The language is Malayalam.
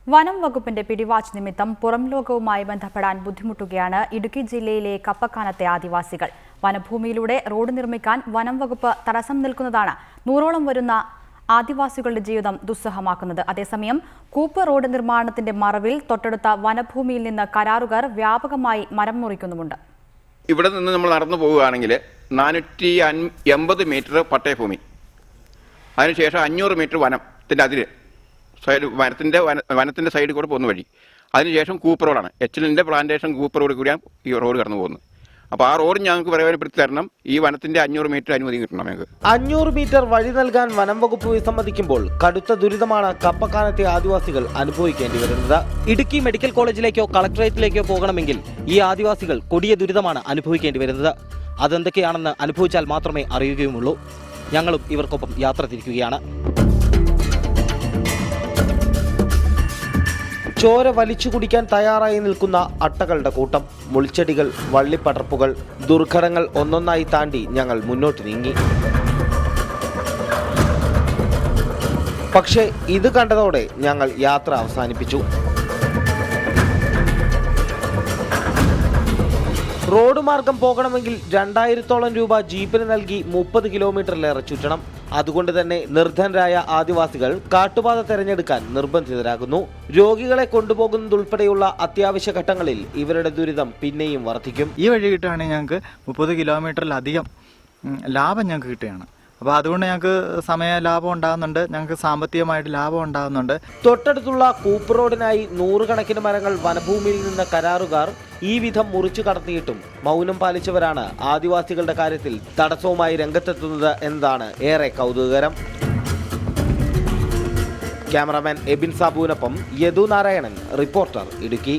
വനം വകുപ്പിന്റെ പിടിവാച്ച് നിമിത്തം പുറം ലോകവുമായി ബന്ധപ്പെടാൻ ബുദ്ധിമുട്ടുകയാണ് ഇടുക്കി ജില്ലയിലെ കപ്പക്കാനത്തെ ആദിവാസികൾ. വനഭൂമിയിലൂടെ റോഡ് നിർമ്മിക്കാൻ വനം വകുപ്പ് തടസ്സം നിൽക്കുന്നതാണ് നൂറോളം വരുന്ന ആദിവാസികളുടെ ജീവിതം ദുസ്സഹമാക്കുന്നത്. അതേസമയം കൂപ്പ് റോഡ് നിർമ്മാണത്തിന്റെ മറവിൽ തൊട്ടടുത്ത വനഭൂമിയിൽ നിന്ന് കരാറുകാർ വ്യാപകമായി മരം മുറിക്കുന്നുമുണ്ട്. ഇവിടെ നിന്ന് നമ്മൾ നടന്നു പോവുകയാണെങ്കിൽ 480 മീറ്റർ പട്ടയഭൂമി, അതിനുശേഷം 500 മീറ്റർ വനത്തിന്റെ അതിര് സൈഡ് വനത്തിന്റെ സൈഡിൽ കൂടെ പോകുന്ന വഴി, അതിനുശേഷം കൂപ്പ് റോഡാണ്. എച്ചിലിന്റെ പ്ലാന്റേഷൻ കൂപ്പ് റോഡ് കൂടിയാണ് ഈ റോഡ് കടന്നു പോകുന്നത്. അപ്പോൾ ആ റോഡ് ഞങ്ങൾക്ക് പ്രയോജനപ്പെടുത്തി തരണം. ഈ വനത്തിന്റെ 500 മീറ്റർ അനുമതി കിട്ടണം. ഞങ്ങൾക്ക് 500 മീറ്റർ വഴി നൽകാൻ വനം വകുപ്പ് വിസമ്മതിക്കുമ്പോൾ കടുത്ത ദുരിതമാണ് കപ്പക്കാനത്തെ ആദിവാസികൾ അനുഭവിക്കേണ്ടി വരുന്നത്. ഇടുക്കി മെഡിക്കൽ കോളേജിലേക്കോ കളക്ടറേറ്റിലേക്കോ പോകണമെങ്കിൽ ഈ ആദിവാസികൾ കൊടിയ ദുരിതമാണ് അനുഭവിക്കേണ്ടി വരുന്നത്. അതെന്തൊക്കെയാണെന്ന് അനുഭവിച്ചാൽ മാത്രമേ അറിയുകയുമുള്ളൂ. ഞങ്ങളും ഇവർക്കൊപ്പം യാത്ര തിരിക്കുകയാണ്. ചോര വലിച്ചു കുടിക്കാൻ തയ്യാറായി നിൽക്കുന്ന അട്ടകളുടെ കൂട്ടം, മുൾച്ചെടികൾ, വള്ളിപ്പടർപ്പുകൾ, ദുർഘടങ്ങൾ ഒന്നൊന്നായി താണ്ടി ഞങ്ങൾ മുന്നോട്ട് നീങ്ങി. പക്ഷേ ഇത് കണ്ടതോടെ ഞങ്ങൾ യാത്ര അവസാനിപ്പിച്ചു. റോഡ് മാർഗം പോകണമെങ്കിൽ 2000-ഓളം രൂപ ജീപ്പിന് നൽകി 30 കിലോമീറ്ററിലേറെ ചുറ്റണം. അതുകൊണ്ട് തന്നെ നിർധനരായ ആദിവാസികൾ കാട്ടുപാത തെരഞ്ഞെടുക്കാൻ നിർബന്ധിതരാകുന്നു. രോഗികളെ കൊണ്ടുപോകുന്നതുൾപ്പെടെയുള്ള അത്യാവശ്യ ഘട്ടങ്ങളിൽ ഇവരുടെ ദുരിതം പിന്നെയും വർദ്ധിക്കും. ഈ വഴി കിട്ടുകയാണെങ്കിൽ ഞങ്ങൾക്ക് 30 കിലോമീറ്ററിലധികം ലാഭം ഞങ്ങൾക്ക് കിട്ടുകയാണ്. അപ്പോൾ അതുകൊണ്ട് ഞങ്ങൾക്ക് സമയ ലാഭം ഉണ്ടാകുന്നുണ്ട്, ഞങ്ങൾക്ക് സാമ്പത്തികമായിട്ട് ലാഭം ഉണ്ടാകുന്നുണ്ട്. തൊട്ടടുത്തുള്ള കൂപ്പ് റോഡിനായി 100 കണക്കിന് മരങ്ങൾ വനഭൂമിയിൽ നിന്ന് കരാറുകാർ ഈ വിധം മുറിച്ചു കടത്തിയിട്ടും മൗനം പാലിച്ചവരാണ് ആദിവാസികളുടെ കാര്യത്തിൽ തടസ്സവുമായി രംഗത്തെത്തുന്നത് എന്നതാണ് ഏറെ കൗതുകകരം. ക്യാമറാമാൻ എബിൻ സാബുവിനൊപ്പം യദു നാരായണൻ, റിപ്പോർട്ടർ, ഇടുക്കി.